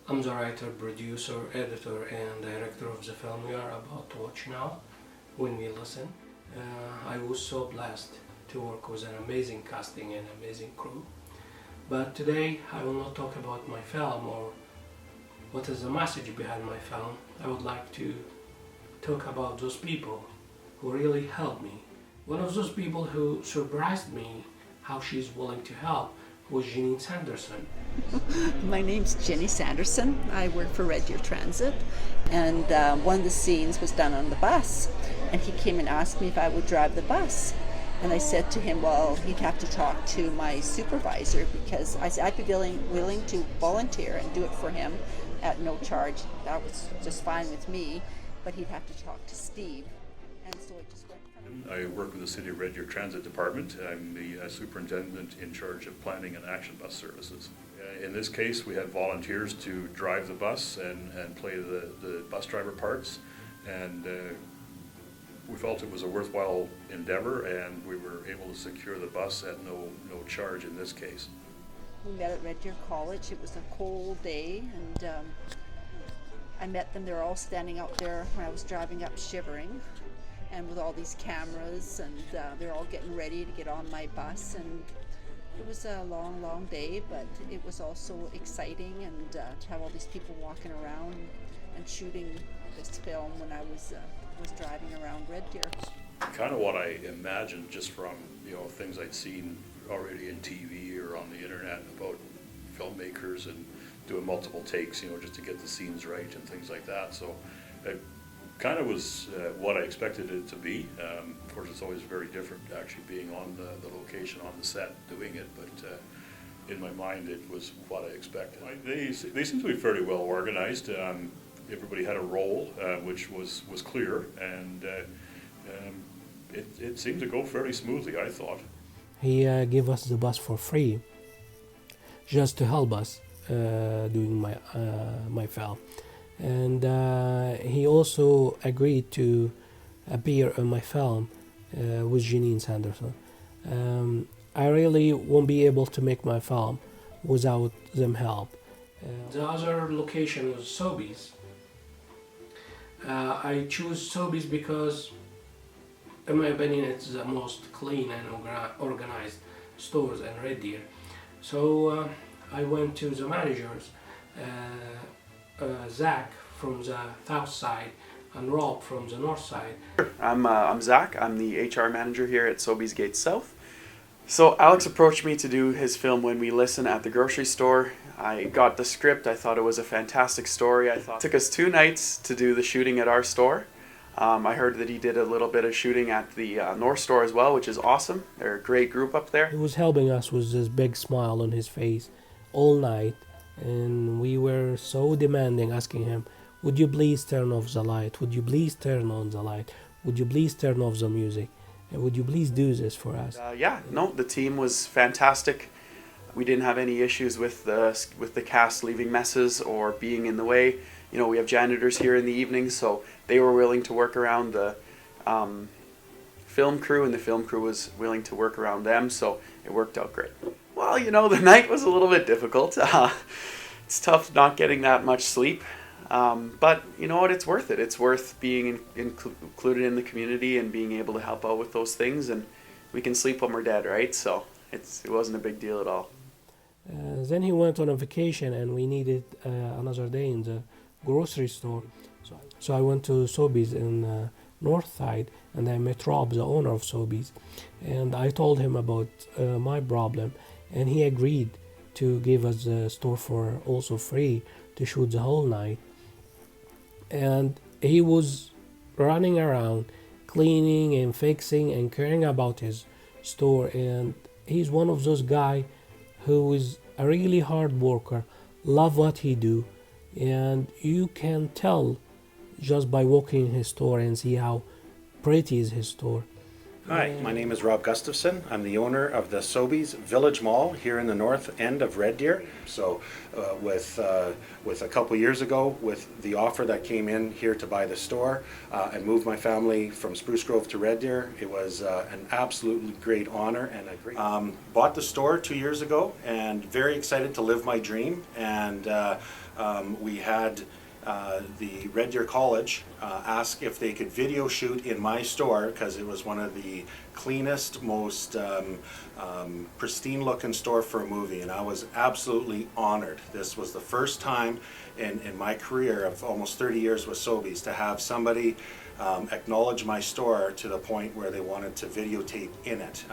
I'm the writer, producer, editor, and director of the film we are about to watch now, When We Listen. I was so blessed to work with an amazing casting and amazing crew. But today I will not talk about my film or what is the message behind my film. I would like to talk about those people who really helped me. One of those people who surprised me how she's willing to help was Sanderson. My name's Jenny Sanderson. I work for Red Deer Transit, and one of the scenes was done on the bus, and he came and asked me if I would drive the bus. And I said to him, well, he'd have to talk to my supervisor, because I said I'd be willing to volunteer and do it for him at no charge. That was just fine with me, but he'd have to talk to Steve. And so it just went from... I work with the City of Red Deer Transit Department. I'm the superintendent in charge of planning and action bus services. In this case, we had volunteers to drive the bus and play the bus driver parts, and we felt it was a worthwhile endeavor, and we were able to secure the bus at no charge in this case. We met at Red Deer College. It was a cold day, and I met them. They were all standing out there when I was driving up, shivering, and with all these cameras, and they're all getting ready to get on my bus. And it was a long day, but it was also exciting, and to have all these people walking around and shooting this film when I was driving around Red Deer. Kind of what I imagined just from things I'd seen already in TV or on the internet about filmmakers and doing multiple takes, just to get the scenes right and things like that. So it kind of was what I expected it to be. Of course, it's always very different actually being on the location, on the set, doing it, but in my mind it was what I expected. They seem to be fairly well organized. Everybody had a role, which was clear, and it seemed to go fairly smoothly, I thought. He gave us the bus for free, just to help us doing my film, and he also agreed to appear in my film with Janine Sanderson. I really won't be able to make my film without them help. The other location was Sobeys. I choose Sobeys because, in my opinion, it's the most clean and organized stores in Red Deer. So I went to the managers, Zach from the south side and Rob from the north side. I'm Zach. I'm the HR manager here at Sobeys Gate South. So Alex approached me to do his film When We Listen at the grocery store. I got the script. I thought it was a fantastic story. It took us 2 nights to do the shooting at our store. I heard that he did a little bit of shooting at the North Store as well, which is awesome. They're a great group up there. He was helping us with this big smile on his face all night, and we were so demanding, asking him, would you please turn off the light? Would you please turn on the light? Would you please turn off the music? And would you please do this for us? The team was fantastic. We didn't have any issues with the cast leaving messes or being in the way. We have janitors here in the evening, so they were willing to work around the film crew, and the film crew was willing to work around them, so it worked out great. Well, the night was a little bit difficult. It's tough not getting that much sleep, but you know what? It's worth it. It's worth being included in the community and being able to help out with those things, and we can sleep when we're dead, right? So it wasn't a big deal at all. Then he went on a vacation, and we needed another day in the grocery store. So I went to Sobeys in North Side, and I met Rob, the owner of Sobeys, and I told him about my problem, and he agreed to give us the store for also free to shoot the whole night. And he was running around cleaning and fixing and caring about his store, and he's one of those guys who is a really hard worker, love what he do, and you can tell just by walking in his store and see how pretty is his store. Hi, my name is Rob Gustafson. I'm the owner of the Sobeys Village Mall here in the north end of Red Deer. So with a couple years ago, with the offer that came in here to buy the store and move my family from Spruce Grove to Red Deer, it was an absolutely great honor and a great... bought the store 2 years ago and very excited to live my dream. And we had the Red Deer College ask if they could video shoot in my store because it was one of the cleanest, most pristine looking store for a movie, and I was absolutely honored. This was the first time in my career of almost 30 years with Sobeys to have somebody acknowledge my store to the point where they wanted to videotape in it.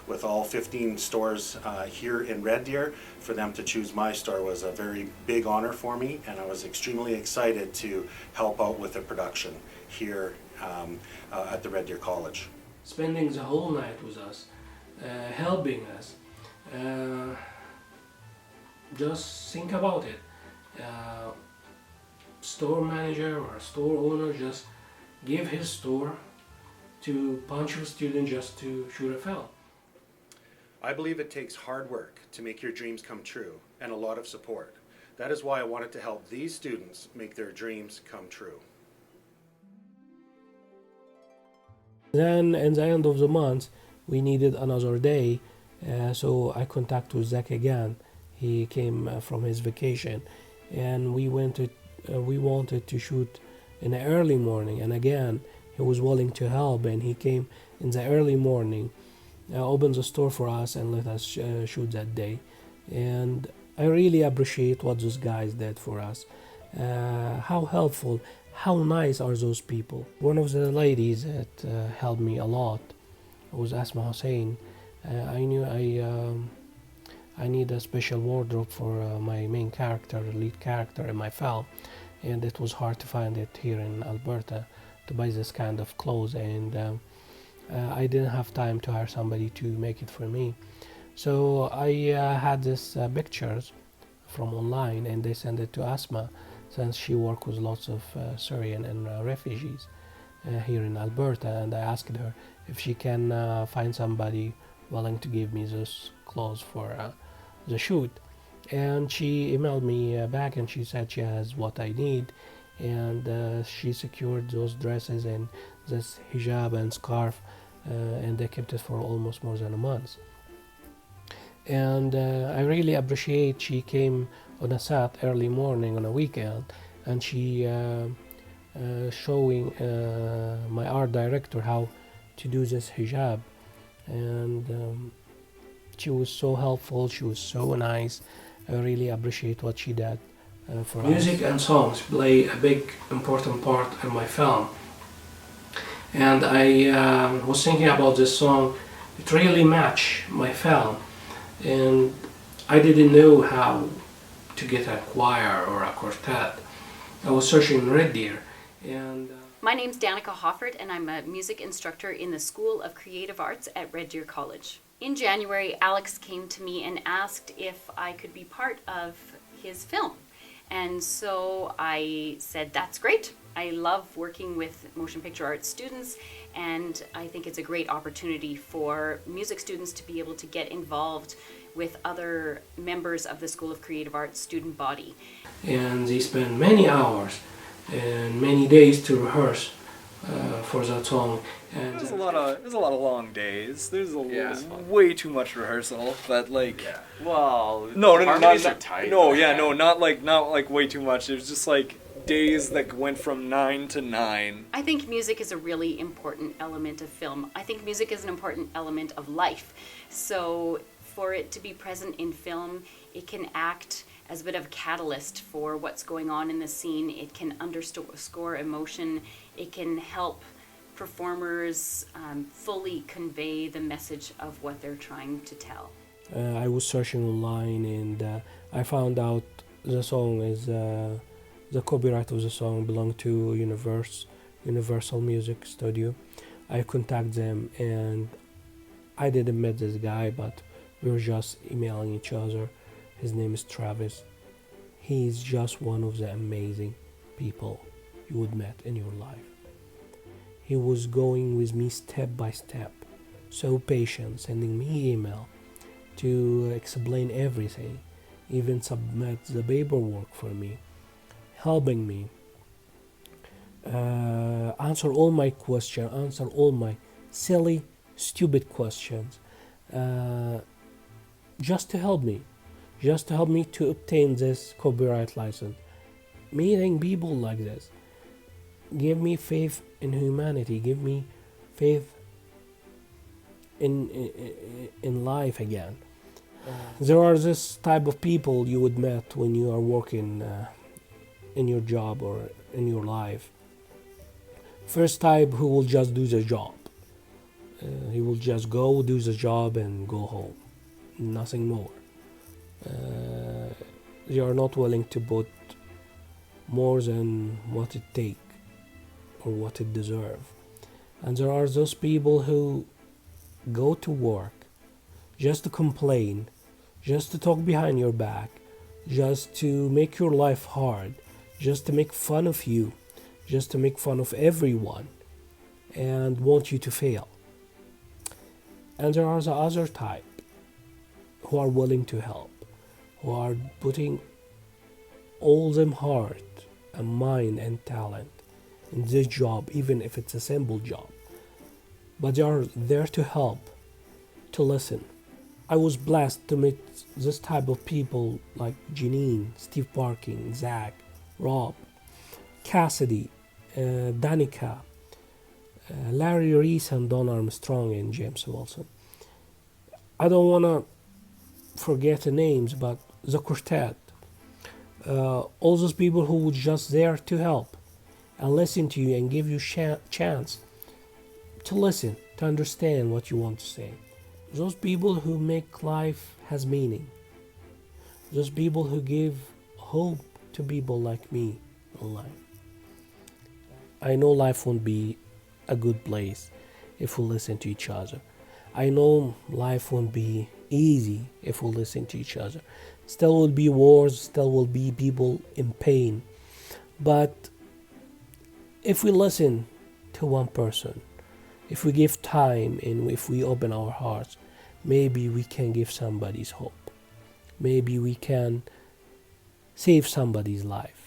With all 15 stores here in Red Deer, for them to choose my store was a very big honor for me, and I was extremely excited to help out with the production here at the Red Deer College. Spending the whole night with us, helping us. Just think about it. Store manager or store owner just give his store to bunch of students just to shoot a film. I believe it takes hard work to make your dreams come true and a lot of support. That is why I wanted to help these students make their dreams come true. Then in the end of the month we needed another day, so I contacted Zach again. He came from his vacation and we wanted to shoot in the early morning, and again he was willing to help, and he came in the early morning, opened the store for us and let us shoot that day. And I really appreciate what those guys did for us. How helpful, how nice are those people. One of the ladies that helped me a lot was Asma Hussein. I knew I need a special wardrobe for my main character, lead character in my film, and it was hard to find it here in Alberta to buy this kind of clothes, and I didn't have time to hire somebody to make it for me. So I had these pictures from online, and they sent it to Asma, since she works with lots of Syrian and refugees here in Alberta, and I asked her if she can find somebody willing to give me those clothes for the shoot. And she emailed me back and she said she has what I need, and she secured those dresses and this hijab and scarf, and they kept it for almost more than a month. And I really appreciate she came on a set early morning on a weekend, and she showing my art director how to do this hijab, and she was so helpful, she was so nice. I really appreciate what she did for us. Music and songs play a big important part in my film, and I was thinking about this song. It really matched my film, and I didn't know how to get a choir or a quartet. I was searching in Red Deer, and my name's Danica Hoffert, and I'm a music instructor in the School of Creative Arts at Red Deer College. In January, Alex came to me and asked if I could be part of his film. And so I said, that's great. I love working with motion picture arts students, and I think it's a great opportunity for music students to be able to get involved with other members of the School of Creative Arts student body. And they spend many hours and many days to rehearse for that song. And there's a lot of long days. There's way too much rehearsal. But like, well, not tight. Not like way too much. It was just like days that went from 9 to 9. I think music is a really important element of film. I think music is an important element of life. So for it to be present in film, it can act as a bit of a catalyst for what's going on in the scene. It can underscore emotion. It can help performers fully convey the message of what they're trying to tell. I was searching online, and I found out the song is the copyright of the song belonged to Universal Music Studio. I contacted them, and I didn't meet this guy, but we were just emailing each other. His name is Travis. He's just one of the amazing people you would meet in your life. He was going with me step by step so patient, sending me email to explain everything, even submit the paperwork for me, helping me answer all my questions, answer all my silly, stupid questions, just to help me, to obtain this copyright license. Meeting people like this give me faith in humanity, give me faith in life again. There are this type of people you would meet when you are working in your job or in your life. First type who will just do the job. He will just go do the job and go home, nothing more. They are not willing to put more than what it take or what it deserve. And there are those people who go to work just to complain, just to talk behind your back, just to make your life hard, just to make fun of you, just to make fun of everyone and want you to fail. And there are the other type who are willing to help, who are putting all them heart and mind and talent in this job, even if it's a simple job. But they are there to help, to listen. I was blessed to meet this type of people like Janine, Steve Parking, Zach, Rob, Cassidy, Danica, Larry Reese, and Don Armstrong, and James Wilson. I don't want to forget the names, but the quartet, all those people who were just there to help and listen to you and give you chance to listen, to understand what you want to say. Those people who make life has meaning. Those people who give hope to people like me in life. I know life won't be a good place if we listen to each other. I know life won't be easy if we listen to each other. Still will be wars, still will be people in pain. But if we listen to one person, if we give time and if we open our hearts, maybe we can give somebody's hope. Maybe we can save somebody's life.